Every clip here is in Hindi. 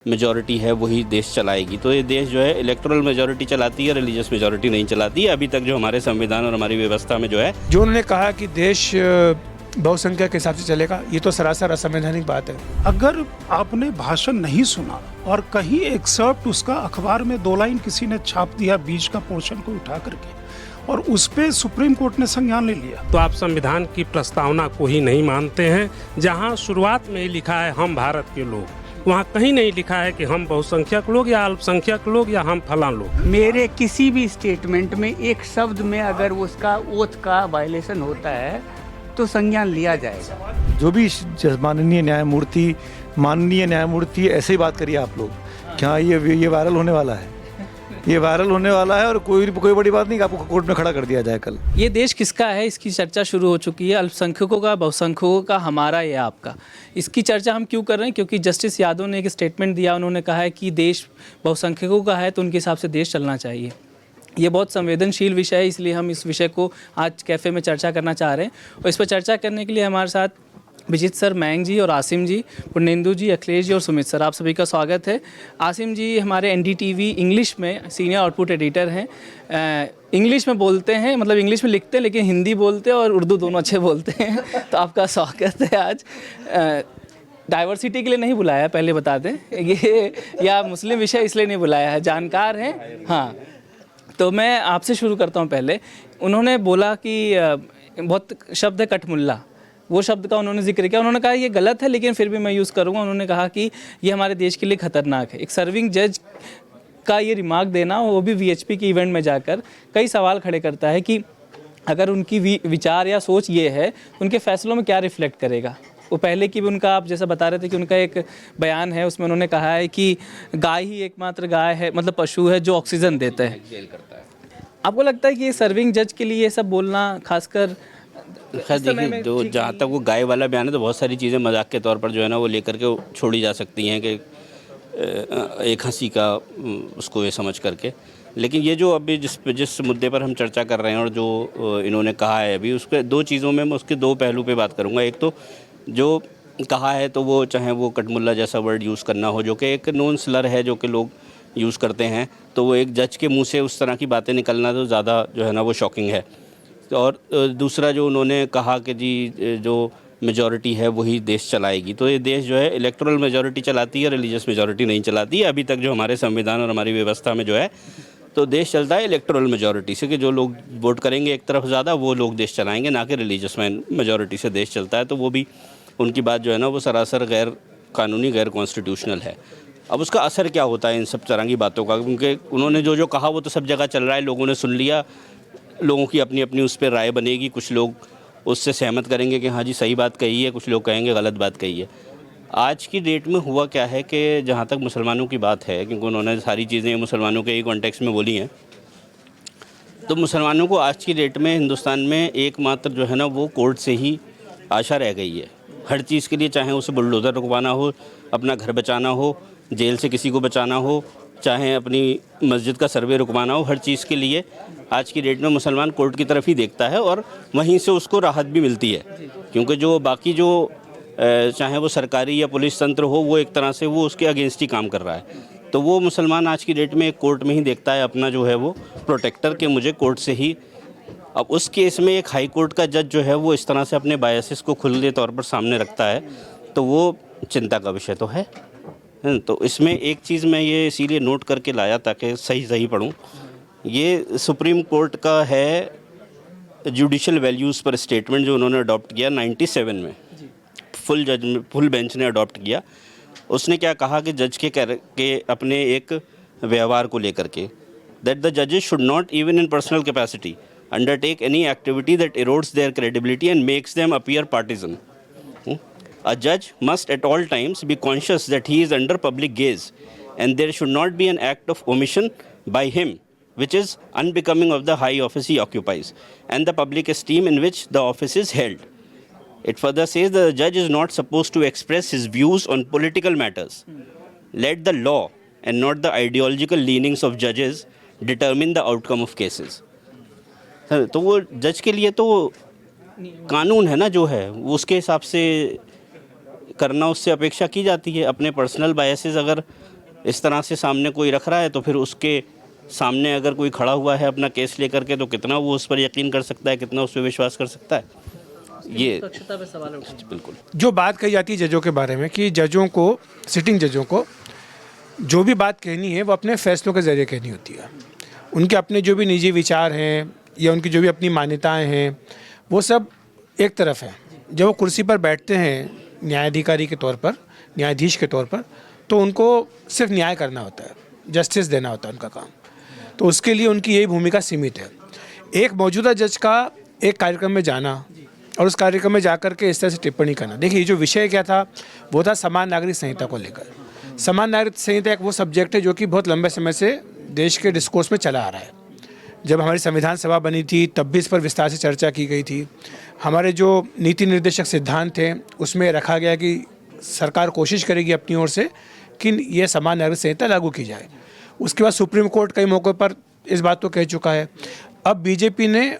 मेजॉरिटी है वही देश चलाएगी। तो ये देश जो है इलेक्टोरल मेजॉरिटी चलाती है, रिलीजियस मेजॉरिटी नहीं चलाती है अभी तक जो हमारे संविधान और हमारी व्यवस्था में जो है। जो उन्होंने कहा कि देश बहुसंख्यक के हिसाब से चलेगा, ये तो सरासर असंवैधानिक बात है। अगर आपने भाषण नहीं सुना और कहीं एक्सर्प्ट उसका अखबार में 2 लाइन किसी ने छाप दिया बीच का पोर्शन को उठा करके और उस पे सुप्रीम कोर्ट ने संज्ञान ले लिया, तो आप संविधान की प्रस्तावना को ही नहीं मानते हैं। जहां शुरुआत में ही लिखा है हम भारत के लोग, वहाँ कहीं नहीं लिखा है कि हम बहुसंख्यक लोग या अल्पसंख्यक लोग या हम फलां लोग। मेरे किसी भी स्टेटमेंट में एक शब्द में अगर उसका ओथ का वायलेशन होता है तो संज्ञान लिया जाएगा। जो भी माननीय न्यायमूर्ति ऐसे ही बात करिए आप लोग, क्या ये वायरल होने वाला है, ये वायरल होने वाला है और कोई बड़ी बात नहीं कि आपको कोर्ट में खड़ा कर दिया जाए कल। ये देश किसका है, इसकी चर्चा शुरू हो चुकी है। अल्पसंख्यकों का, बहुसंख्यकों का, हमारा या आपका। इसकी चर्चा हम क्यों कर रहे हैं? क्योंकि जस्टिस यादव ने एक स्टेटमेंट दिया, उन्होंने कहा है कि देश बहुसंख्यकों का है तो उनके हिसाब से देश चलना चाहिए। ये बहुत संवेदनशील विषय है, इसलिए हम इस विषय को आज कैफ़े में चर्चा करना चाह रहे हैं। और इस पर चर्चा करने के लिए हमारे साथ विजित सर, मयंक जी और आसिम जी, पुर्णेंदु जी, अखिलेश जी और सुमित सर, आप सभी का स्वागत है। आसिम जी हमारे एनडीटीवी इंग्लिश में सीनियर आउटपुट एडिटर हैं। इंग्लिश में बोलते हैं, मतलब इंग्लिश में लिखते हैं लेकिन हिंदी बोलते हैं और उर्दू दोनों अच्छे बोलते हैं। तो आपका स्वागत है आज। डाइवर्सिटी के लिए नहीं बुलाया, पहले बता दें, ये या मुस्लिम विषय इसलिए नहीं बुलाया है, जानकार हैं। हाँ, तो मैं आपसे शुरू करता हूँ। पहले उन्होंने बोला कि बहुत शब्द है कठमुल्ला, वो शब्द का उन्होंने जिक्र किया। उन्होंने कहा ये गलत है लेकिन फिर भी मैं यूज़ करूँगा। उन्होंने कहा कि ये हमारे देश के लिए ख़तरनाक है। एक सर्विंग जज का ये रिमार्क देना, वो भी वीएचपी के इवेंट में जाकर, कई सवाल खड़े करता है कि अगर उनकी विचार या सोच ये है, उनके फैसलों में क्या रिफ्लेक्ट करेगा। वो पहले की भी उनका, आप जैसा बता रहे थे कि उनका एक बयान है, उसमें उन्होंने कहा है कि गाय ही एकमात्र गाय है, मतलब पशु है जो ऑक्सीजन देता है। आपको लगता है कि ये सर्विंग जज के लिए ये सब बोलना, खासकर खैर देखिए, जो जहाँ तक वो गाय वाला बयान है तो बहुत सारी चीज़ें मजाक के तौर पर जो है ना वो लेकर के छोड़ी जा सकती हैं कि एक हंसी का उसको ये समझ करके। लेकिन ये जो अभी जिस मुद्दे पर हम चर्चा कर रहे हैं और जो इन्होंने कहा है अभी, उसके 2 चीज़ों में मैं उसके 2 पहलू पे बात करूँगा। एक तो जो कहा है तो वो चाहे वो कठमुल्ला जैसा वर्ड यूज़ करना हो, जो कि एक नॉन स्लर है जो कि लोग यूज़ करते हैं, तो वो एक जज के मुंह से उस तरह की बातें निकलना तो ज़्यादा जो है ना वो शॉकिंग है। और दूसरा जो उन्होंने कहा कि जी जो मेजॉरिटी है वही देश चलाएगी। तो ये देश जो है इलेक्टोरल मेजॉरिटी चलाती है, रिलीजियस मेजॉरिटी नहीं चलाती है अभी तक जो हमारे संविधान और हमारी व्यवस्था में जो है। तो देश चलता है इलेक्टोरल मेजॉरिटी से, कि जो लोग वोट करेंगे एक तरफ ज़्यादा वो लोग देश चलाएंगे, ना कि रिलीजियस मेजॉरिटी से देश चलता है। तो वो भी उनकी बात जो है ना वो सरासर गैर कानूनी, गैर कॉन्स्टिट्यूशनल है। अब उसका असर क्या होता है इन सब तरह की बातों का, क्योंकि उन्होंने जो कहा वो तो सब जगह चल रहा है, लोगों ने सुन लिया, लोगों की अपनी अपनी उस पर राय बनेगी। कुछ लोग उससे सहमत करेंगे कि हाँ जी सही बात कही है, कुछ लोग कहेंगे गलत बात कही है। आज की डेट में हुआ क्या है कि जहाँ तक मुसलमानों की बात है, क्योंकि उन्होंने सारी चीज़ें मुसलमानों के ही कॉन्टेक्स्ट में बोली हैं, तो मुसलमानों को आज की डेट में हिंदुस्तान में एकमात्र जो है ना वो कोर्ट से ही आशा रह गई है हर चीज़ के लिए। चाहे उसे बुलडोज़र रुकवाना हो, अपना घर बचाना हो, जेल से किसी को बचाना हो, चाहे अपनी मस्जिद का सर्वे रुकवाना हो, हर चीज़ के लिए आज की डेट में मुसलमान कोर्ट की तरफ ही देखता है और वहीं से उसको राहत भी मिलती है। क्योंकि जो बाकी जो चाहे वो सरकारी या पुलिस तंत्र हो, वो एक तरह से वो उसके अगेंस्ट ही काम कर रहा है। तो वो मुसलमान आज की डेट में एक कोर्ट में ही देखता है अपना जो है वो प्रोटेक्टर, के मुझे कोर्ट से ही। अब उस केस में एक हाई कोर्ट का जज जो है वो इस तरह से अपने बायसेस को खुले तौर पर सामने रखता है, तो वो चिंता का विषय तो है। तो इसमें एक चीज़ मैं ये इसीलिए नोट करके लाया ताकि सही पढ़ूँ। ये सुप्रीम कोर्ट का है जुडिशल वैल्यूज़ पर स्टेटमेंट, जो उन्होंने अडॉप्ट किया 97 में, फुल बेंच ने अडॉप्ट किया। उसने क्या कहा कि जज के अपने एक व्यवहार को लेकर के, दैट द जजेस should not even in personal capacity undertake any activity that erodes their credibility and makes them appear partisan. A judge must at all times be conscious that he is under public gaze and there should not be an act of omission by him which is unbecoming of the high office he occupies and the public esteem in which the office is held. It further says that the judge is not supposed to express his views on political matters. Let the law and not the ideological leanings of judges determine the outcome of cases. तो वो जज के लिए तो कानून है ना जो है वो उसके हिसाब से करना उससे अपेक्षा की जाती है। अपने पर्सनल बायसेस अगर इस तरह से सामने कोई रख रहा है तो फिर उसके सामने अगर कोई खड़ा हुआ है अपना केस लेकर के, तो कितना वो उस पर यकीन कर सकता है, कितना उस पर विश्वास कर सकता है, ये निष्पक्षता पे सवाल उठे। बिल्कुल। जो बात कही जाती है जजों के बारे में कि जजों को, सिटिंग जजों को जो भी बात कहनी है वो अपने फैसलों के ज़रिए कहनी होती है। उनके अपने जो भी निजी विचार हैं या उनकी जो भी अपनी मान्यताएं हैं वो सब एक तरफ है। जब वो कुर्सी पर बैठते हैं न्यायाधिकारी के तौर पर, न्यायाधीश के तौर पर, तो उनको सिर्फ न्याय करना होता है, जस्टिस देना होता है उनका काम। तो उसके लिए उनकी यही भूमिका सीमित है। एक मौजूदा जज का एक कार्यक्रम में जाना और उस कार्यक्रम में जाकर के इस तरह से टिप्पणी करना, देखिए जो विषय क्या था वो था समान नागरिक संहिता को लेकर। समान नागरिक संहिता एक वो सब्जेक्ट है जो कि बहुत लंबे समय से देश के डिस्कोर्स में चला आ रहा है। जब हमारी संविधान सभा बनी थी तब भी इस पर विस्तार से चर्चा की गई थी। हमारे जो नीति निर्देशक सिद्धांत थे उसमें रखा गया कि सरकार कोशिश करेगी अपनी ओर से कि ये समान नागरिक संहिता लागू की जाए। उसके बाद सुप्रीम कोर्ट कई मौक़ों पर इस बात को कह चुका है। अब बीजेपी ने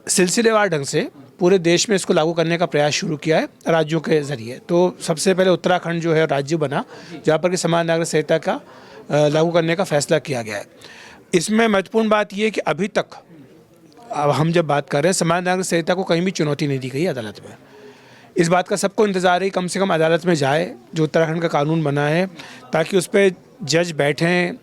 सिलसिलेवार ढंग से पूरे देश में इसको लागू करने का प्रयास शुरू किया है राज्यों के ज़रिए। तो सबसे पहले उत्तराखंड जो है राज्य बना जहाँ पर कि समान नागरिक संहिता का लागू करने का फैसला किया गया है। इसमें महत्वपूर्ण बात यह है कि अभी तक अब हम जब बात कर रहे हैं समान नागरिक संहिता को कहीं भी चुनौती नहीं दी गई अदालत में। इस बात का सबको इंतज़ार है कम से कम अदालत में जाए जो उत्तराखंड का कानून बना है, ताकि उस पर जज बैठें,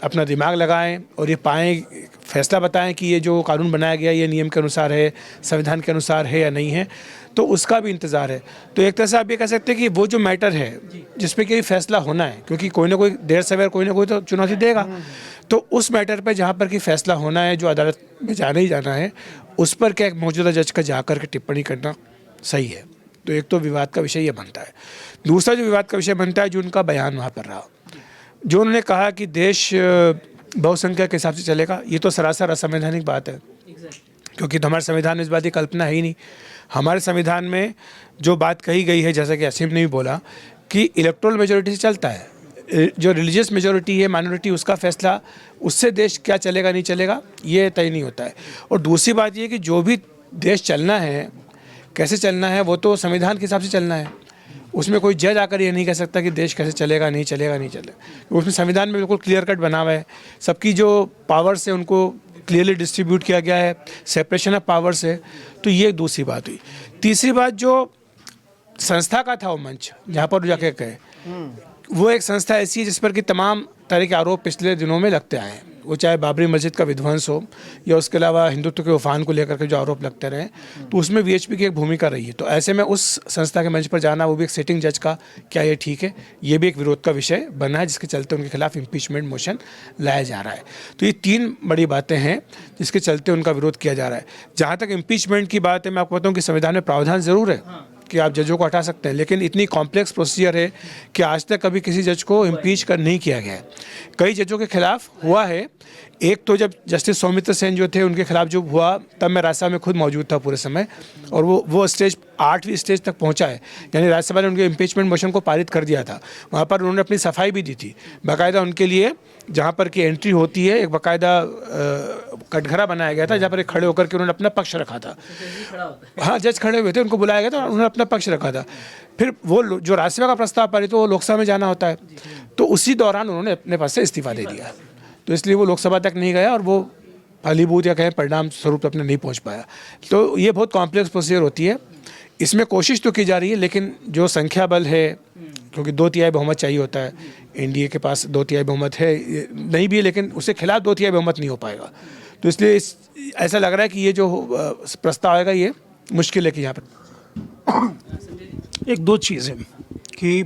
अपना दिमाग लगाएं और ये पाएँ, फैसला बताएं कि ये जो कानून बनाया गया ये नियम के अनुसार है, संविधान के अनुसार है या नहीं है। तो उसका भी इंतज़ार है। तो एक तरह से आप ये कह सकते हैं कि वो जो मैटर है जिस पे कि फैसला होना है, क्योंकि कोई ना कोई देर सवेर कोई ना कोई तो चुनौती देगा, तो उस मैटर पे जहाँ पर कि फैसला होना है, जो अदालत में जाना ही जाना है, उस पर क्या एक मौजूदा जज का जा कर के टिप्पणी करना सही है। तो एक तो विवाद का विषय ये बनता है। दूसरा जो विवाद का विषय बनता है जो उनका बयान वहाँ पर रहा, जो उन्होंने कहा कि देश बहुसंख्या के हिसाब से चलेगा, ये तो सरासर असंवैधानिक बात है। क्योंकि तो हमारे संविधान में इस बात की कल्पना है ही नहीं। हमारे संविधान में जो बात कही गई है, जैसा कि असीम ने भी बोला, कि इलेक्टोरल मेजोरिटी से चलता है। जो रिलीजियस मेजोरिटी है, माइनॉरिटी, उसका फैसला, उससे देश क्या चलेगा नहीं चलेगा ये तय नहीं होता है। और दूसरी बात ये कि जो भी देश चलना है, कैसे चलना है, वो तो संविधान के हिसाब से चलना है। उसमें कोई जज आकर ये नहीं कह सकता कि देश कैसे चलेगा नहीं चलेगा नहीं चलेगा। उसमें संविधान में बिल्कुल क्लियर कट बना हुआ है, सबकी जो पावर्स है उनको क्लियरली डिस्ट्रीब्यूट किया गया है, सेपरेशन ऑफ पावर्स है। तो ये एक दूसरी बात हुई। तीसरी बात जो संस्था का था वो मंच जहाँ पर जाके कहे, वो एक संस्था ऐसी है जिस पर कि तमाम तरह के आरोप पिछले दिनों में लगते आए हैं। वो चाहे बाबरी मस्जिद का विध्वंस हो या उसके अलावा हिंदुत्व के उफान को लेकर के जो आरोप लगते रहे, तो उसमें वीएचपी की एक भूमिका रही है। तो ऐसे में उस संस्था के मंच पर जाना, वो भी एक सिटिंग जज का, क्या ये ठीक है? ये भी एक विरोध का विषय बना है, जिसके चलते उनके खिलाफ इम्पीचमेंट मोशन लाया जा रहा है। तो ये तीन बड़ी बातें हैं जिसके चलते उनका विरोध किया जा रहा है। जहाँ तक इम्पीचमेंट की बात है, मैं आपको बताऊँ कि संविधान में प्रावधान ज़रूर है कि आप जजों को हटा सकते हैं, लेकिन इतनी कॉम्प्लेक्स प्रोसीजर है कि आज तक कभी किसी जज को इम्पीच कर नहीं किया गया है। कई जजों के खिलाफ हुआ है। एक तो जब जस्टिस सौमित्र सेन जो थे उनके खिलाफ जो हुआ, तब मैं राज्यसभा में खुद मौजूद था पूरे समय, और वो स्टेज 8वीं स्टेज तक पहुंचा है, यानी राज्यसभा ने उनके इम्पीचमेंट मोशन को पारित कर दिया था। वहाँ पर उन्होंने अपनी सफाई भी दी थी, बाकायदा उनके लिए जहाँ पर की एंट्री होती है एक बाकायदा कटघरा बनाया गया था जहाँ पर खड़े होकर के उन्होंने अपना पक्ष रखा था। हाँ, जज खड़े हुए थे, उनको बुलाया गया था, उन्होंने अपना पक्ष रखा था। फिर वो जो राज्यसभा का प्रस्ताव पारित, तो वो लोकसभा में जाना होता है, तो उसी दौरान उन्होंने अपने पास से इस्तीफा दे दिया। तो इसलिए वो लोकसभा तक नहीं गया और वो फलीभूत या कहें परिणाम स्वरूप अपने नहीं पहुंच पाया। तो ये बहुत कॉम्प्लेक्स प्रोसीजर होती है। इसमें कोशिश तो की जा रही है, लेकिन जो संख्या बल है, क्योंकि 2/3 बहुमत चाहिए होता है, एनडीए के पास 2/3 बहुमत है, नहीं भी है, लेकिन उसके खिलाफ 2/3 बहुमत नहीं हो पाएगा। तो इसलिए ऐसा लग रहा है कि ये जो प्रस्ताव आएगा ये मुश्किल है कि यहाँ पर एक दो चीज़ें कि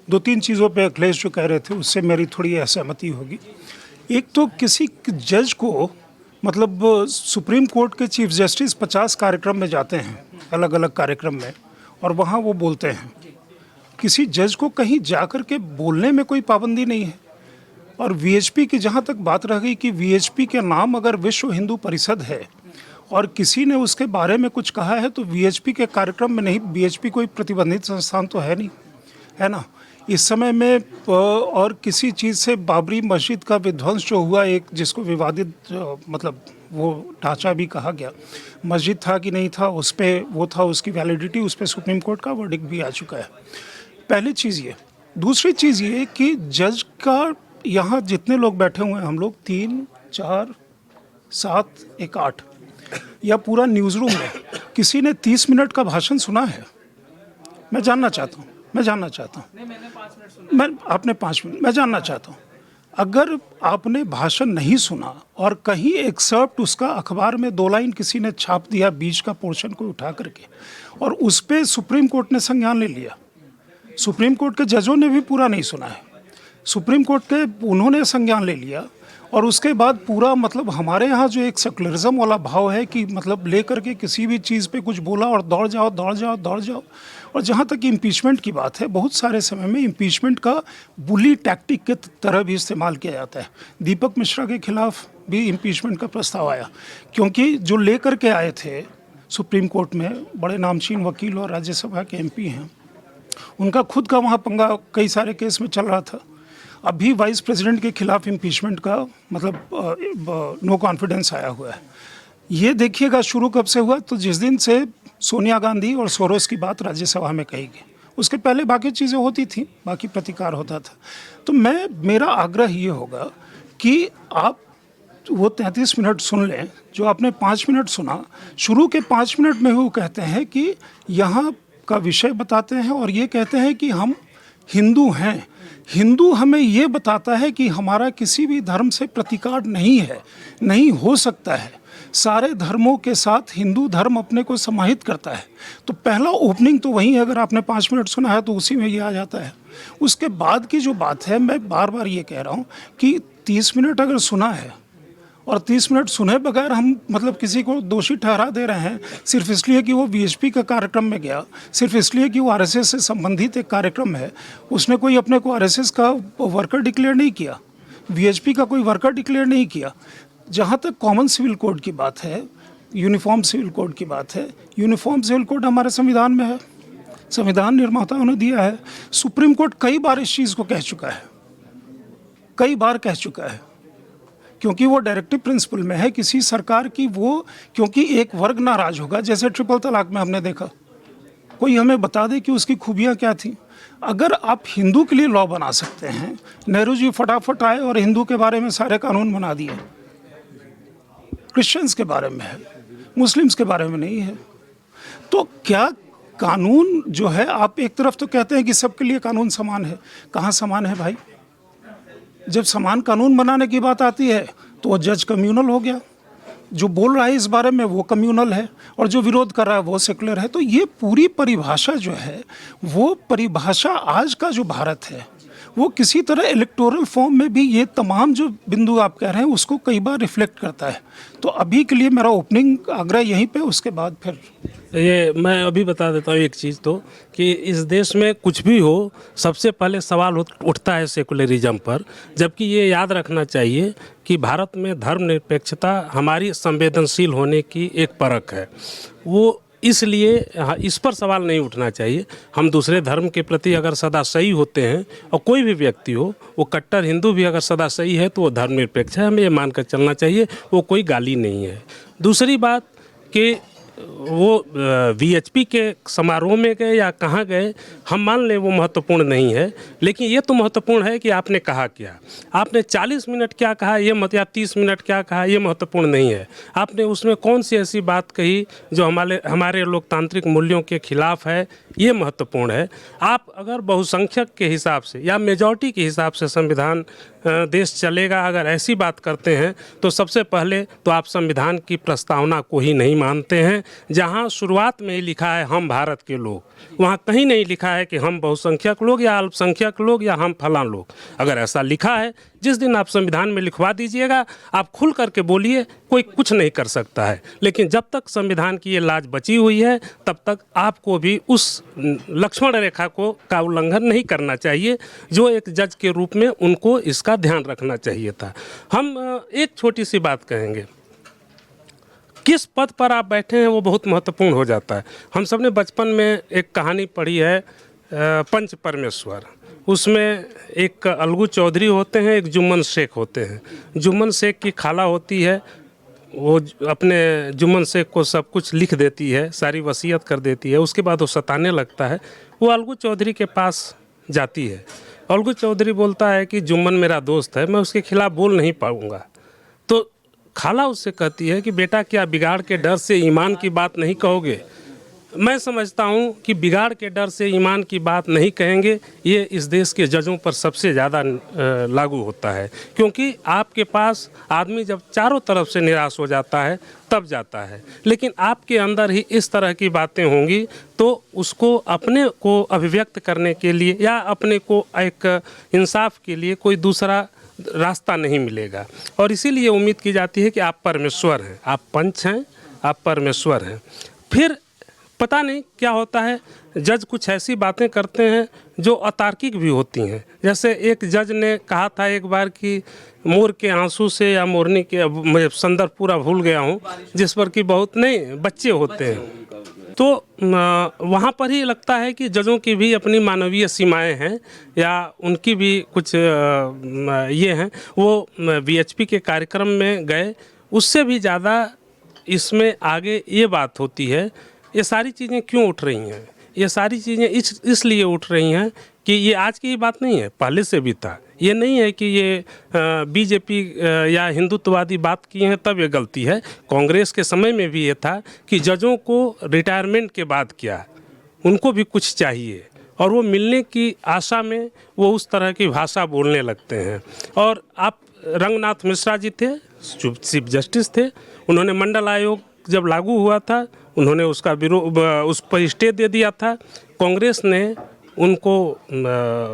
2-3 चीज़ों पे अखिलेश जो कह रहे थे उससे मेरी थोड़ी असहमति होगी। एक तो किसी जज को, मतलब सुप्रीम कोर्ट के चीफ जस्टिस 50 कार्यक्रम में जाते हैं, अलग अलग कार्यक्रम में, और वहाँ वो बोलते हैं। किसी जज को कहीं जाकर के बोलने में कोई पाबंदी नहीं है। और वीएचपी की जहाँ तक बात रह गई कि वीएचपी के नाम अगर विश्व हिंदू परिषद है और किसी ने उसके बारे में कुछ कहा है, तो वीएचपी के कार्यक्रम में नहीं, वीएचपी कोई प्रतिबंधित संस्थान तो है नहीं, है ना। इस समय में और किसी चीज़ से बाबरी मस्जिद का विध्वंस जो हुआ, एक जिसको विवादित मतलब वो ढांचा भी कहा गया, मस्जिद था कि नहीं था, उस पर वो था, उसकी वैलिडिटी, उस पर सुप्रीम कोर्ट का वर्डिक्ट भी आ चुका है। पहली चीज़ ये दूसरी चीज़ ये कि जज का यहाँ जितने लोग बैठे हुए हैं, हम लोग 3, 4, 7, 1, 8 या पूरा न्यूज़ रूम में किसी ने 30 मिनट का भाषण सुना है? मैं जानना चाहता हूँ। आपने 5 मिनट, मैं जानना चाहता हूँ, अगर आपने भाषण नहीं सुना और कहीं एक्सर्प्ट उसका अखबार में 2 लाइन किसी ने छाप दिया बीच का पोर्शन को उठा करके, और उस पर सुप्रीम कोर्ट ने संज्ञान ले लिया, सुप्रीम कोर्ट के जजों ने भी पूरा नहीं सुना है, सुप्रीम कोर्ट के उन्होंने संज्ञान ले लिया, और उसके बाद पूरा मतलब हमारे यहाँ जो एक सेकुलरिज्म वाला भाव है कि मतलब ले करके किसी भी चीज़ पे कुछ बोला और दौड़ जाओ। और जहाँ तक इम्पीचमेंट की बात है, बहुत सारे समय में इम्पीचमेंट का बुली टैक्टिक के तरह भी इस्तेमाल किया जाता है। दीपक मिश्रा के खिलाफ भी इम्पीचमेंट का प्रस्ताव आया, क्योंकि जो ले करके आए थे सुप्रीम कोर्ट में बड़े नामचीन वकील और राज्यसभा के MP हैं, उनका खुद का वहाँ पंगा कई सारे केस में चल रहा था। अभी वाइस प्रेसिडेंट के खिलाफ इम्पीचमेंट का मतलब नो कॉन्फिडेंस आया हुआ है। ये देखिएगा शुरू कब से हुआ, तो जिस दिन से सोनिया गांधी और सोरोस की बात राज्यसभा में कही गई, उसके पहले बाकी चीज़ें होती थी, बाकी प्रतिकार होता था। तो मेरा आग्रह ये होगा कि आप वो 33 मिनट सुन लें जो आपने 5 मिनट सुना। शुरू के 5 मिनट में वो कहते हैं कि यहाँ का विषय बताते हैं और ये कहते हैं कि हम हिंदू हैं। हिंदू हमें ये बताता है कि हमारा किसी भी धर्म से प्रतिकार नहीं है, नहीं हो सकता है। सारे धर्मों के साथ हिंदू धर्म अपने को समाहित करता है। तो पहला ओपनिंग तो वही है, अगर आपने 5 मिनट सुना है तो उसी में ये आ जाता है। उसके बाद की जो बात है, मैं बार बार ये कह रहा हूँ कि 30 मिनट अगर सुना है और 30 मिनट सुने बगैर हम मतलब किसी को दोषी ठहरा दे रहे हैं सिर्फ इसलिए कि वो VHP का कार्यक्रम में गया, सिर्फ इसलिए कि वो RSS से संबंधित एक कार्यक्रम है, उसने कोई अपने को RSS का वर्कर डिक्लेयर नहीं किया, VHP का कोई वर्कर डिक्लेयर नहीं किया। जहाँ तक कॉमन सिविल कोड की बात है, यूनिफॉर्म सिविल कोड की बात है, यूनिफॉर्म सिविल कोड हमारे संविधान में है, संविधान निर्माताओं ने दिया है। सुप्रीम कोर्ट कई बार इस चीज़ को कह चुका है, कई बार कह चुका है, क्योंकि वो डायरेक्टिव प्रिंसिपल में है किसी सरकार की, वो क्योंकि एक वर्ग नाराज होगा, जैसे ट्रिपल तलाक में हमने देखा, कोई हमें बता दे कि उसकी खूबियाँ क्या थी। अगर आप हिंदू के लिए लॉ बना सकते हैं, नेहरू जी फटाफट आए और हिंदू के बारे में सारे कानून बना दिए, क्रिश्चियंस के बारे में है, मुस्लिम्स के बारे में नहीं है। तो क्या कानून जो है, आप एक तरफ तो कहते हैं कि सबके लिए कानून समान है, कहाँ समान है भाई? जब समान कानून बनाने की बात आती है तो वो जज कम्यूनल हो गया, जो बोल रहा है इस बारे में वो कम्यूनल है और जो विरोध कर रहा है वो सेकुलर है। तो ये पूरी परिभाषा जो है, वो परिभाषा आज का जो भारत है वो किसी तरह इलेक्टोरल फॉर्म में भी ये तमाम जो बिंदु आप कह रहे हैं उसको कई बार रिफ्लेक्ट करता है। तो अभी के लिए मेरा ओपनिंग आग्रह यहीं पे, उसके बाद फिर ये मैं अभी बता देता हूँ एक चीज़, तो कि इस देश में कुछ भी हो सबसे पहले सवाल उठता है सेकुलरिज्म पर, जबकि ये याद रखना चाहिए कि भारत में धर्मनिरपेक्षता हमारी संवेदनशील होने की एक परख है। वो इसलिए इस पर सवाल नहीं उठना चाहिए। हम दूसरे धर्म के प्रति अगर सदा सही होते हैं, और कोई भी व्यक्ति हो, वो कट्टर हिंदू भी अगर सदा सही है तो वो धर्मनिरपेक्ष है, हमें ये मानकर चलना चाहिए, वो कोई गाली नहीं है। दूसरी बात कि वो VHP के समारोह में गए या कहाँ गए, हम मान लें वो महत्वपूर्ण नहीं है, लेकिन ये तो महत्वपूर्ण है कि आपने कहा क्या। आपने 40 मिनट क्या कहा ये मत, या 30 मिनट क्या कहा ये महत्वपूर्ण नहीं है। आपने उसमें कौन सी ऐसी बात कही जो हमारे लोकतांत्रिक मूल्यों के खिलाफ है, ये महत्वपूर्ण है। आप अगर बहुसंख्यक के हिसाब से या मेजॉरिटी के हिसाब से संविधान देश चलेगा, अगर ऐसी बात करते हैं तो सबसे पहले तो आप संविधान की प्रस्तावना को ही नहीं मानते हैं। जहां शुरुआत में ही लिखा है हम भारत के लोग, वहां कहीं नहीं लिखा है कि हम बहुसंख्यक लोग या अल्पसंख्यक लोग या हम फलां लोग। अगर ऐसा लिखा है, जिस दिन आप संविधान में लिखवा दीजिएगा, आप खुल करके बोलिए, कोई कुछ नहीं कर सकता है। लेकिन जब तक संविधान की ये लाज बची हुई है, तब तक आपको भी उस लक्ष्मण रेखा का उल्लंघन नहीं करना चाहिए, जो एक जज के रूप में उनको इसका ध्यान रखना चाहिए था। हम एक छोटी सी बात कहेंगे, किस पद पर आप बैठे हैं वो बहुत महत्वपूर्ण हो जाता है। हम सब ने बचपन में एक कहानी पढ़ी है, पंच परमेश्वर। उसमें एक अलगू चौधरी होते हैं, एक जुम्मन शेख होते हैं। जुम्मन शेख की खाला होती है, वो अपने जुम्मन शेख को सब कुछ लिख देती है, सारी वसीयत कर देती है। उसके बाद वो सताने लगता है। वो अलगू चौधरी के पास जाती है। अलगू चौधरी बोलता है कि जुम्मन मेरा दोस्त है, मैं उसके खिलाफ बोल नहीं पाऊँगा। तो खाला उससे कहती है कि बेटा क्या बिगाड़ के डर से ईमान की बात नहीं कहोगे? मैं समझता हूँ कि बिगाड़ के डर से ईमान की बात नहीं कहेंगे, ये इस देश के जजों पर सबसे ज़्यादा लागू होता है। क्योंकि आपके पास आदमी जब चारों तरफ से निराश हो जाता है तब जाता है, लेकिन आपके अंदर ही इस तरह की बातें होंगी तो उसको अपने को अभिव्यक्त करने के लिए या अपने को एक इंसाफ के लिए कोई दूसरा रास्ता नहीं मिलेगा। और इसीलिए उम्मीद की जाती है कि आप परमेश्वर हैं, आप पंच हैं, आप परमेश्वर हैं। फिर पता नहीं क्या होता है, जज कुछ ऐसी बातें करते हैं जो अतार्किक भी होती हैं। जैसे एक जज ने कहा था एक बार कि मोर के आंसू से या मोरनी के, मैं संदर्भ पूरा भूल गया हूँ, जिस पर कि बहुत नहीं बच्चे होते हैं। तो वहाँ पर ही लगता है कि जजों की भी अपनी मानवीय सीमाएं हैं या उनकी भी कुछ ये हैं। वो VHP के कार्यक्रम में गए, उससे भी ज़्यादा इसमें आगे ये बात होती है, ये सारी चीज़ें क्यों उठ रही हैं? ये सारी चीज़ें इसलिए उठ रही हैं कि ये आज की ही बात नहीं है, पहले से भी था। ये नहीं है कि ये BJP या हिंदुत्ववादी बात की हैं तब ये गलती है। कांग्रेस के समय में भी ये था कि जजों को रिटायरमेंट के बाद क्या, उनको भी कुछ चाहिए और वो मिलने की आशा में वो उस तरह की भाषा बोलने लगते हैं। और आप रंगनाथ मिश्रा जी थे, चीफ जस्टिस थे, उन्होंने मंडल आयोग जब लागू हुआ था उन्होंने उसका विरोध, उस पर स्टे दे दिया था। कांग्रेस ने उनको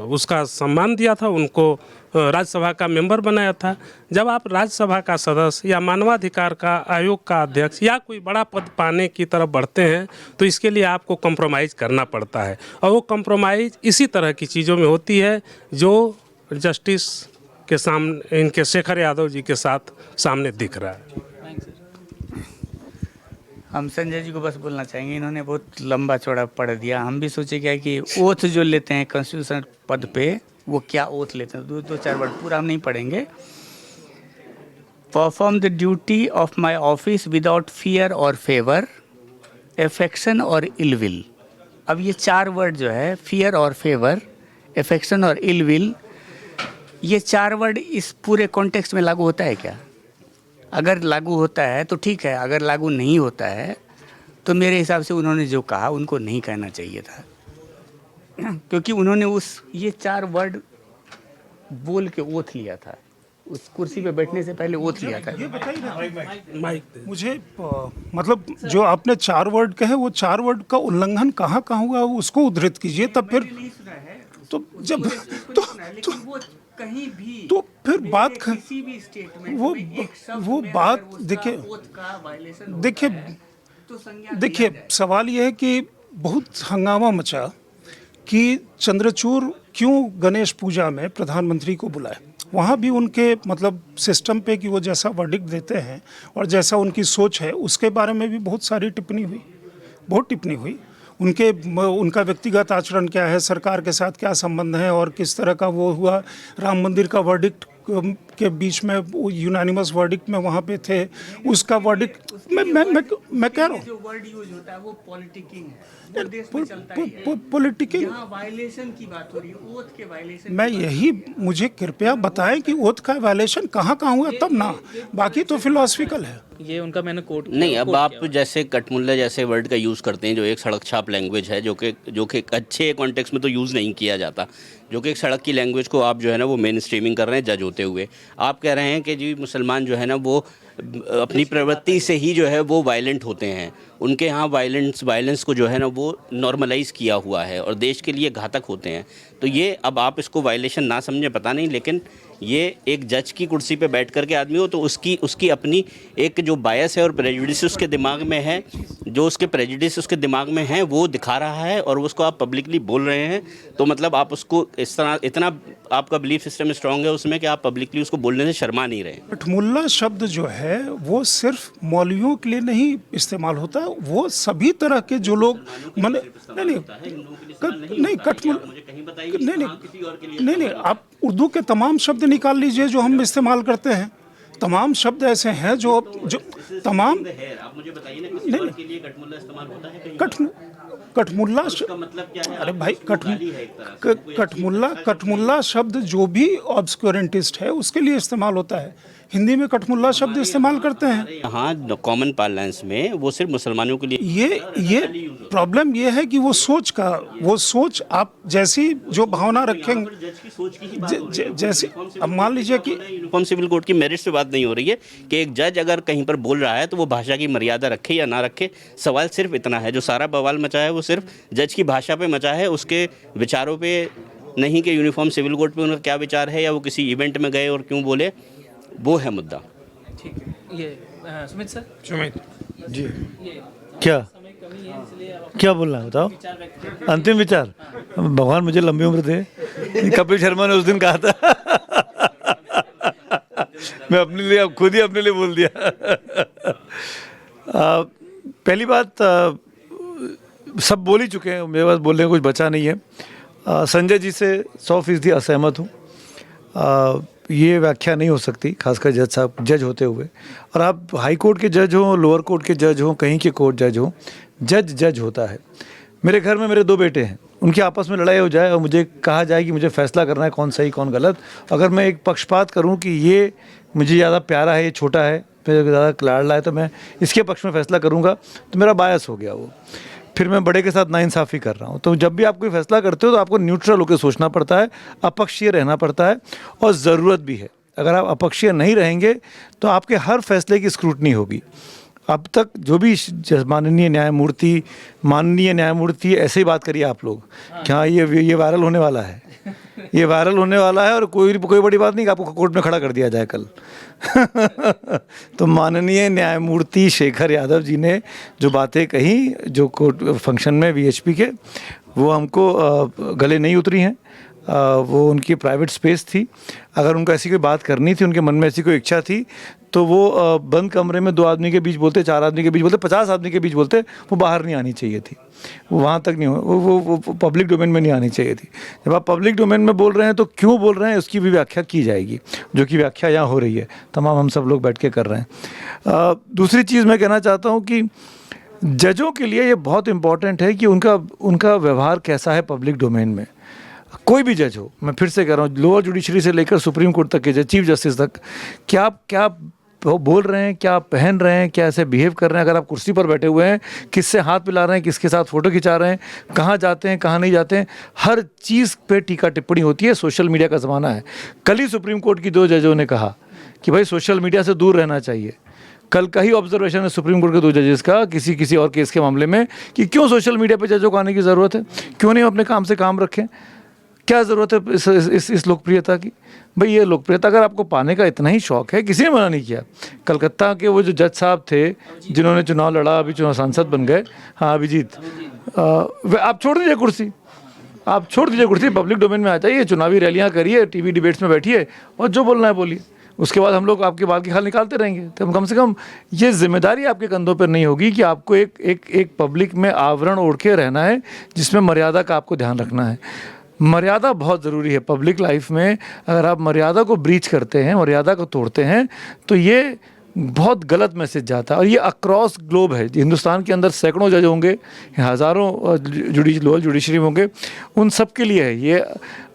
उसका सम्मान दिया था, उनको राज्यसभा का मेंबर बनाया था। जब आप राज्यसभा का सदस्य या मानवाधिकार का आयोग का अध्यक्ष या कोई बड़ा पद पाने की तरफ बढ़ते हैं तो इसके लिए आपको कॉम्प्रोमाइज़ करना पड़ता है, और वो कॉम्प्रोमाइज़ इसी तरह की चीज़ों में होती है जो जस्टिस के सामने, इनके शेखर यादव जी के साथ सामने दिख रहा है। हम संजय जी को बस बोलना चाहेंगे, इन्होंने बहुत लंबा चौड़ा पढ़ दिया। हम भी सोचे क्या कि ओथ जो लेते हैं कॉन्स्टिट्यूशन पद पे, वो क्या ओथ लेते हैं, दो चार वर्ड पूरा हम नहीं पढ़ेंगे। Perform the duty of my office without fear और फेवर, एफेक्शन और इलविल। अब ये 4 वर्ड जो है, फियर और फेवर, एफेक्शन और इलविल, ये 4 वर्ड इस पूरे कॉन्टेक्स्ट में लागू होता है क्या? अगर लागू होता है तो ठीक है, अगर लागू नहीं होता है तो मेरे हिसाब से उन्होंने जो कहा उनको नहीं कहना चाहिए था, क्योंकि उन्होंने ये 4 वर्ड बोल के ओथ लिया था, उस कुर्सी पे बैठने से पहले ओथ लिया था। ये बताइए मुझे, मतलब जो आपने 4 वर्ड कहे, वो 4 वर्ड का उल्लंघन कहाँ कहाँ हुआ उसको उद्धृत कीजिए, तब फिर तो जब कहीं भी तो फिर बात किसी भी स्टेटमेंट वो बात देखिए सवाल ये है कि बहुत हंगामा मचा कि चंद्रचूड़ क्यों गणेश पूजा में प्रधानमंत्री को बुलाए। वहाँ भी उनके मतलब सिस्टम पे कि वो जैसा वर्डिक्ट देते हैं और जैसा उनकी सोच है उसके बारे में भी बहुत सारी टिप्पणी हुई। उनका व्यक्तिगत आचरण क्या है, सरकार के साथ क्या संबंध है और किस तरह का वो हुआ। राम मंदिर का वर्डिक्ट के बीच में यूनानिमस वर्डिक्ट में वहाँ पे थे, उसका वर्डिक्ट मैं कह रहा हूँ जो वर्ड यूज होता है वो पॉलिटिकिंग है, देश में चलता ही है। पॉलिटिकिंग, यहाँ वायलेशन की बात हो रही है, ओथ के वायलेशन। मैं यही, मुझे कृपया बताएं कि ओथ का वायलेशन कहाँ हुआ, तब ना, बाकी तो फिलोसफिकल है। ये उनका मैंने कोट नहीं, अब आप जैसे कटमुल्ला जैसे वर्ड का यूज़ करते हैं जो एक सड़क छाप लैंग्वेज है, जो कि एक अच्छे कॉन्टेक्स्ट में तो यूज़ नहीं किया जाता, जो कि एक सड़क की लैंग्वेज को आप जो है ना वो मेन स्ट्रीमिंग कर रहे हैं जज होते हुए। आप कह रहे हैं कि जी मुसलमान जो है ना वो अपनी प्रवृत्ति से ही जो है वो वायलेंट होते हैं, उनके यहाँ वायलेंस को जो है ना वो नॉर्मलाइज़ किया हुआ है और देश के लिए घातक होते हैं। तो ये अब आप इसको वायलेशन ना समझें पता नहीं, लेकिन ये एक जज की कुर्सी पे बैठ कर के आदमी हो तो उसकी अपनी एक जो बायस है और प्रेजुडिस उसके दिमाग में है, जो उसके प्रेजुडिस उसके दिमाग में है वो दिखा रहा है और उसको आप पब्लिकली बोल रहे हैं। तो मतलब आप उसको इस तरह, इतना आपका बिलीफ सिस्टम स्ट्रांग है उसमें कि आप पब्लिकली उसको बोलने से शर्मा नहीं रहे। कठमुल्ला शब्द जो है वो सिर्फ मौलवियों के लिए नहीं इस्तेमाल होता, वो सभी तरह के जो लोग नहीं, आप उर्दू के तमाम शब्द निकाल लीजिए जो हम इस्तेमाल करते हैं। तमाम शब्द ऐसे हैं जो तमाम, आप मुझे बताइए ना, किसी और के लिए कठमुल्ला इस्तेमाल होता है? कठमुल्ला मतलब क्या है? अरे भाई कठमुल्ला शब्द जो भी ऑब्सक्योरेंटिस्ट है उसके लिए इस्तेमाल होता है। हिंदी में कठमुल्ला शब्द इस्तेमाल करते हैं। यहाँ कॉमन पार्लेंस में वो सिर्फ मुसलमानों के लिए। ये प्रॉब्लम ये है कि वो सोच आप जैसी जो भावना रखेंगे जैसे अब मान लीजिए कि यूनिफॉर्म सिविल कोड की मेरिट पे बात नहीं हो रही है कि एक जज अगर कहीं पर बोल रहा है तो वो भाषा की मर्यादा रखे या ना रखे। सवाल सिर्फ इतना है, जो सारा बवाल मचा है वो सिर्फ जज की भाषा पे मचा है, उसके विचारों पे नहीं कि यूनिफॉर्म सिविल कोड पे उनका क्या विचार है या वो किसी इवेंट में गए और क्यों बोले, वो है मुद्दा। ठीक है, ये सुमित सर, सुमित जी क्या क्या बोलना है बताओ? अंतिम विचार? भगवान मुझे लंबी उम्र दे। कपिल शर्मा ने उस दिन कहा था मैं अपने लिए अब खुद ही अपने लिए बोल दिया। पहली बात, सब बोल ही चुके हैं, मेरे पास बोलने को कुछ बचा नहीं है। संजय जी से 100% असहमत हूँ। ये व्याख्या नहीं हो सकती, खासकर जज साहब जज होते हुए, और आप हाई कोर्ट के जज हों, लोअर कोर्ट के जज हों, कहीं के कोर्ट जज हों, जज होता है। मेरे घर में मेरे 2 बेटे हैं, उनकी आपस में लड़ाई हो जाए और मुझे कहा जाए कि मुझे फैसला करना है कौन सही कौन गलत, अगर मैं एक पक्षपात करूं कि ये मुझे ज़्यादा प्यारा है, ये छोटा है, मेरे ज़्यादा लाडला है, तो मैं इसके पक्ष में फैसला करूंगा, तो मेरा बायस हो गया वो, फिर मैं बड़े के साथ नाइंसाफ़ी कर रहा हूँ। तो जब भी आप कोई फैसला करते हो तो आपको न्यूट्रल होकर सोचना पड़ता है, अपक्षीय रहना पड़ता है, और ज़रूरत भी है। अगर आप अपक्षीय नहीं रहेंगे तो आपके हर फैसले की स्क्रूटनी होगी। अब तक जो भी माननीय न्यायमूर्ति ऐसे ही बात करिए आप लोग, क्या ये वायरल होने वाला है, ये वायरल होने वाला है, और कोई बड़ी बात नहीं कि आपको कोर्ट में खड़ा कर दिया जाए कल। तो माननीय न्यायमूर्ति शेखर यादव जी ने जो बातें कही, जो कोर्ट फंक्शन में VHP के, वो हमको गले नहीं उतरी हैं। वो उनकी प्राइवेट स्पेस थी। अगर उनको ऐसी कोई बात करनी थी, उनके मन में ऐसी कोई इच्छा थी, तो वो बंद कमरे में 2 आदमी के बीच बोलते, 4 आदमी के बीच बोलते, 50 आदमी के बीच बोलते, वो बाहर नहीं आनी चाहिए थी, वो वहाँ तक नहीं वो पब्लिक डोमेन में नहीं आनी चाहिए थी। जब आप पब्लिक डोमेन में बोल रहे हैं तो क्यों बोल रहे हैं, उसकी भी व्याख्या की जाएगी, जो कि व्याख्या यहाँ हो रही है, तमाम हम सब लोग बैठ के कर रहे हैं। दूसरी चीज़ मैं कहना चाहता हूँ कि जजों के लिए ये बहुत इम्पॉर्टेंट है कि उनका व्यवहार कैसा है पब्लिक डोमेन में। कोई भी जज हो, मैं फिर से कह रहा हूँ, लोअर जुडिशरी से लेकर सुप्रीम कोर्ट तक के जज, चीफ जस्टिस तक, क्या बोल रहे हैं, क्या पहन रहे हैं, क्या ऐसे बिहेव कर रहे हैं, अगर आप कुर्सी पर बैठे हुए हैं, किससे हाथ मिला रहे हैं, किसके साथ फ़ोटो खिंचा रहे हैं, कहाँ जाते हैं, कहाँ नहीं जाते हैं, हर चीज़ पे टीका टिप्पणी होती है। सोशल मीडिया का ज़माना है। कल ही सुप्रीम कोर्ट की 2 जजों ने कहा कि भाई सोशल मीडिया से दूर रहना चाहिए। कल का ही ऑब्जर्वेशन है सुप्रीम कोर्ट के 2 जजेस का किसी और केस के मामले में, कि क्यों सोशल मीडिया पर जजों को आने की ज़रूरत है, क्यों नहीं अपने काम से काम रखें, क्या ज़रूरत है इस लोकप्रियता की। भाई ये लोकप्रियता अगर आपको पाने का इतना ही शौक़ है, किसी ने मना नहीं किया। कलकत्ता के वो जो जज साहब थे जिन्होंने चुनाव लड़ा, अभी चुनाव सांसद बन गए, हाँ अभिजीत, आप छोड़ दीजिए कुर्सी, पब्लिक डोमेन में आ जाइए, चुनावी रैलियाँ करिए, TV डिबेट्स में बैठिए और जो बोलना है बोलिए। उसके बाद हम लोग आपके बाल की खाल निकालते रहेंगे। तो कम से कम ये जिम्मेदारी आपके कंधों पर नहीं होगी कि आपको एक पब्लिक में आवरण ओढ़ के रहना है, जिसमें मर्यादा का आपको ध्यान रखना है। मर्यादा बहुत ज़रूरी है पब्लिक लाइफ में। अगर आप मर्यादा को ब्रीच करते हैं, मर्यादा को तोड़ते हैं, तो ये बहुत गलत मैसेज जाता है। और ये अक्रॉस ग्लोब है। हिंदुस्तान के अंदर सैकड़ों जज होंगे, हज़ारों लोअर जुडिशरी होंगे, उन सब के लिए है ये।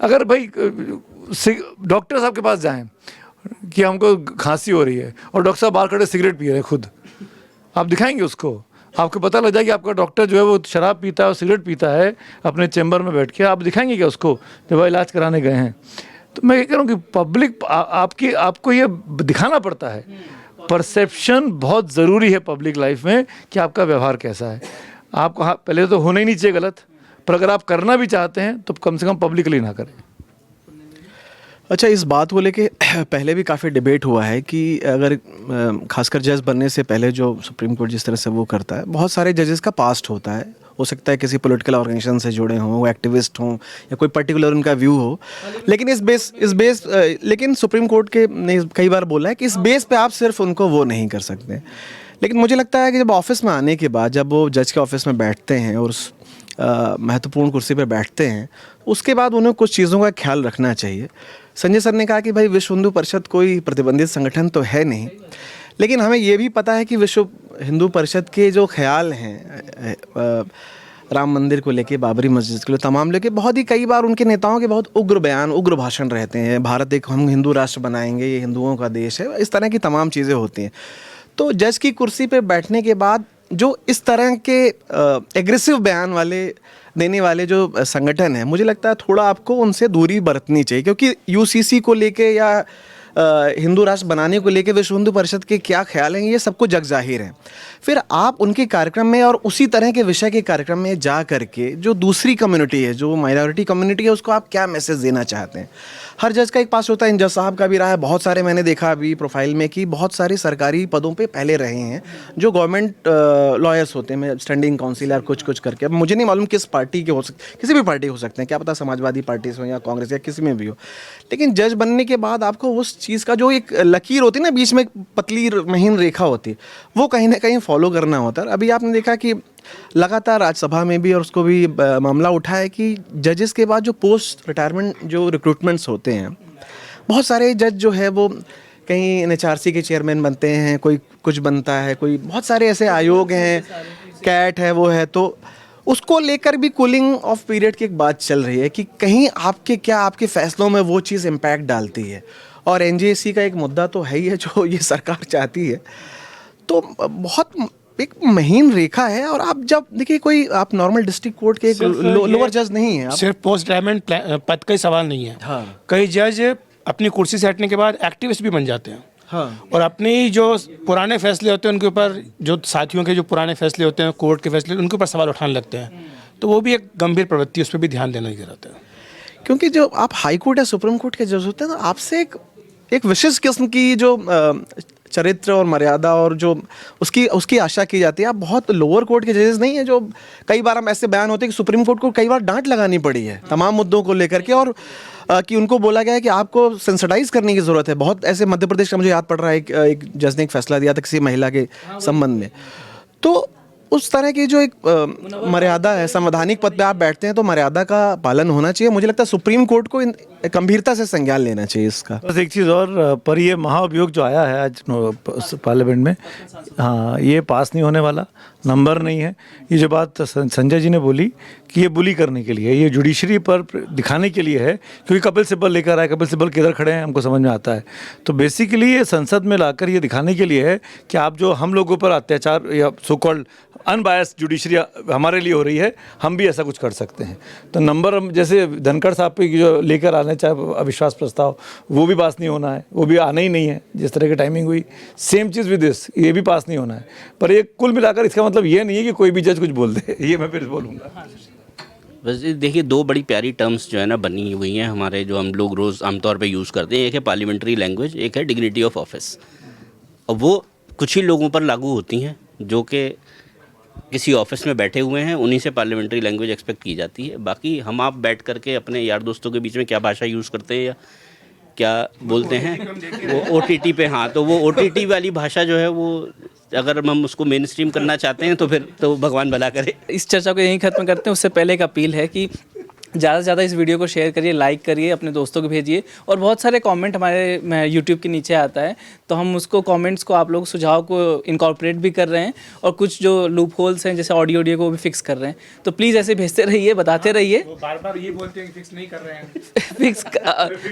अगर भाई डॉक्टर साहब के पास जाएं कि हमको खांसी हो रही है और डॉक्टर साहब बाहर खड़े सिगरेट पी रहे हैं खुद, आप दिखाएंगे उसको? आपको पता लग जाए कि आपका डॉक्टर जो है वो शराब पीता है और सिगरेट पीता है अपने चैम्बर में बैठ के, आप दिखाएंगे क्या उसको जब वह इलाज कराने गए हैं? तो मैं ये कह रहा हूँ कि पब्लिक आपको ये दिखाना पड़ता है। परसेप्शन बहुत ज़रूरी है पब्लिक लाइफ में कि आपका व्यवहार कैसा है। आपको पहले तो होना ही नहीं चाहिए गलत, पर अगर आप करना भी चाहते हैं तो कम से कम पब्लिकली ना करें। अच्छा, इस बात को लेके पहले भी काफ़ी डिबेट हुआ है कि अगर खासकर जज बनने से पहले जो सुप्रीम कोर्ट जिस तरह से वो करता है, बहुत सारे जजेस का पास्ट होता है। हो सकता है किसी पॉलिटिकल ऑर्गेनाइजेशन से जुड़े हों, वो एक्टिविस्ट हों, या कोई पर्टिकुलर उनका व्यू हो। लेकिन सुप्रीम कोर्ट के ने कई बार बोला है कि इस बेस पे आप सिर्फ उनको वो नहीं कर सकते। लेकिन मुझे लगता है कि जब ऑफिस में आने के बाद, जब वो जज के ऑफिस में बैठते हैं और उस महत्वपूर्ण कुर्सी पर बैठते हैं, उसके बाद उन्हें कुछ चीज़ों का ख्याल रखना चाहिए। संजय सर ने कहा कि भाई विश्व हिंदू परिषद कोई प्रतिबंधित संगठन तो है नहीं, लेकिन हमें ये भी पता है कि विश्व हिंदू परिषद के जो ख्याल हैं राम मंदिर को लेके, बाबरी मस्जिद को लेके, तमाम लेके बहुत ही कई बार उनके नेताओं के बहुत उग्र बयान, उग्र भाषण रहते हैं। भारत एक हम हिंदू राष्ट्र बनाएंगे, ये हिंदुओं का देश है, इस तरह की तमाम चीज़ें होती हैं। तो जज की कुर्सी पे बैठने के बाद जो इस तरह के एग्रेसिव बयान वाले देने वाले जो संगठन है, मुझे लगता है थोड़ा आपको उनसे दूरी बरतनी चाहिए, क्योंकि यूसीसी को लेके या हिंदू राष्ट्र बनाने को लेके विश्व हिंदू परिषद के क्या ख्याल हैं ये सबको जग जाहिर है। फिर आप उनके कार्यक्रम में और उसी तरह के विषय के कार्यक्रम में जा करके जो दूसरी कम्युनिटी है, जो माइनॉरिटी कम्युनिटी है, उसको आप क्या मैसेज देना चाहते हैं। हर जज का एक पास होता है, इन जज साहब का भी रहा है, बहुत सारे मैंने देखा अभी प्रोफाइल में कि बहुत सारे सरकारी पदों पे पहले रहे हैं जो गवर्नमेंट लॉयर्स होते हैं, स्टैंडिंग काउंसिलर कुछ करके। अब मुझे नहीं मालूम किस पार्टी के हो सकते, किसी भी पार्टी हो सकते हैं, क्या पता समाजवादी पार्टी से हो या कांग्रेस या किसी में भी हो। लेकिन जज बनने के बाद आपको उस चीज़ का जो एक लकीर होती है ना, बीच में एक पतली महीन रेखा होती है, वो कहीं ना कहीं फॉलो करना होता है। अभी आपने देखा कि लगातार राज्यसभा में भी और उसको भी मामला उठा है कि जजेस के बाद जो पोस्ट रिटायरमेंट जो रिक्रूटमेंट्स होते हैं, बहुत सारे जज जो है वो कहीं एनएचआरसी के चेयरमैन बनते हैं, कोई कुछ बनता है, कोई बहुत सारे ऐसे आयोग हैं, कैट है, वो है, तो उसको लेकर भी कूलिंग ऑफ पीरियड की एक बात चल रही है कि कहीं आपके फैसलों में वो चीज़ इम्पैक्ट डालती है। और एनजेसी का एक मुद्दा तो है ही है जो ये सरकार चाहती है, तो बहुत एक महीन रेखा है। और आप जब देखिए, कोई आप नॉर्मल डिस्ट्रिक्ट कोर्ट के एक लोअर जज नहीं है, सिर्फ पोस्ट रिटायरमेंट पद का ही सवाल नहीं है। हाँ। कई जज अपनी कुर्सी से हटने के बाद एक्टिविस्ट भी बन जाते हैं। हाँ। और अपने जो पुराने फैसले होते हैं उनके ऊपर, जो साथियों के जो पुराने फैसले होते हैं, कोर्ट के फैसले, उनके ऊपर सवाल उठाने लगते हैं। तो वो भी एक गंभीर प्रवृत्ति, उस पर भी ध्यान देने की जरूरत है। क्योंकि जो आप हाई कोर्ट या सुप्रीम कोर्ट के जज होते हैं ना, आपसे एक विशेष किस्म की जो चरित्र और मर्यादा और जो उसकी आशा की जाती है। आप बहुत लोअर कोर्ट के जजेस नहीं है, जो कई बार हम ऐसे बयान होते हैं कि सुप्रीम कोर्ट को कई बार डांट लगानी पड़ी है तमाम मुद्दों को लेकर के, और कि उनको बोला गया है कि आपको सेंसिटाइज करने की ज़रूरत है। बहुत ऐसे मध्य प्रदेश का मुझे याद पड़ रहा है, एक जज ने एक फैसला दिया था किसी महिला के संबंध में। तो उस तरह की जो एक मर्यादा है, संवैधानिक पद पे आप बैठते हैं तो मर्यादा का पालन होना चाहिए। मुझे लगता है सुप्रीम कोर्ट को गंभीरता से संज्ञान लेना चाहिए इसका। बस एक चीज़ और, पर ये महाअभियोग जो आया है आज पार्लियामेंट में, हाँ, ये पास नहीं होने वाला, नंबर नहीं है। ये जो बात संजय जी ने बोली कि ये बुली करने के लिए, ये जुडिशरी पर दिखाने के लिए है, क्योंकि कपिल सिब्बल लेकर आए, कपिल सिब्बल किधर खड़े हैं हमको समझ में आता है। तो बेसिकली ये संसद में लाकर ये दिखाने के लिए है कि आप जो हम लोगों पर अत्याचार या सो कॉल्ड अनबायस्ड जुडिशरी हमारे लिए हो रही है, हम भी ऐसा कुछ कर सकते हैं। तो नंबर जैसे धनखड़ साहब पे जो लेकर आने चाहे अविश्वास प्रस्ताव, वो भी पास नहीं होना है, वो भी आना ही नहीं है जिस तरह की टाइमिंग हुई। सेम चीज़ विद दिस, ये भी पास नहीं होना है। पर ये कुल मिलाकर इसका मतलब ये नहीं है कि कोई भी जज कुछ बोल दे, ये मैं फिर बोलूँगा। बस देखिए, दो बड़ी प्यारी टर्म्स जो है ना बनी हुई हैं हमारे, जो हम लोग रोज़ आमतौर पे यूज़ करते हैं। एक है पार्लियामेंट्री लैंग्वेज, एक है डिग्निटी ऑफ ऑफिस। और वो कुछ ही लोगों पर लागू होती हैं जो कि किसी ऑफिस में बैठे हुए हैं, उन्हीं से पार्लियामेंट्री लैंग्वेज एक्सपेक्ट की जाती है। बाकी हम आप बैठ करके अपने यार दोस्तों के बीच में क्या भाषा यूज़ करते हैं या क्या बोलते हैं वो OTT पे, हाँ, तो वो OTT वाली भाषा जो है वो अगर हम उसको मेन स्ट्रीम करना चाहते हैं तो फिर तो भगवान भला करे। इस चर्चा को यहीं खत्म करते हैं। उससे पहले एक अपील है कि ज़्यादा से ज़्यादा इस वीडियो को शेयर करिए, लाइक करिए, अपने दोस्तों को भेजिए। और बहुत सारे कमेंट हमारे यूट्यूब के नीचे आता है, तो हम उसको कमेंट्स को, आप लोग सुझाव को इनकॉर्पोरेट भी कर रहे हैं, और कुछ जो लूप होल्स हैं जैसे ऑडियो को भी फिक्स कर रहे हैं। तो प्लीज़ ऐसे भेजते रहिए, बताते रहिए। बार बार ये बोलते हैं कि फिक्स नहीं कर रहे हैं। फिक्स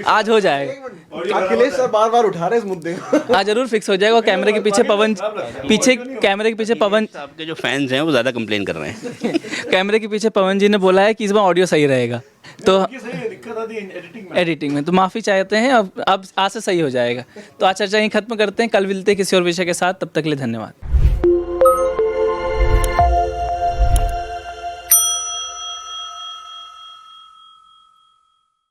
आज हो जाएगा। अखिलेश सर बार-बार उठा रहे इस मुद्दे को। आज जरूर फिक्स हो जाएगा। कैमरे के पीछे पवन, कैमरे के पीछे पवन, आपके जो फैंस हैं वो ज़्यादा कंप्लेन कर रहे हैं। कैमरे के पीछे पवन जी ने बोला है कि इस बार ऑडियो सही रहेगा, तो एडिटिंग में तो माफ़ी चाहते हैं। अब आज से सही हो जाएगा। तो आज चर्चा यहीं खत्म करते हैं, कल मिलते हैं किसी और विषय के साथ। तब तक के लिए धन्यवाद।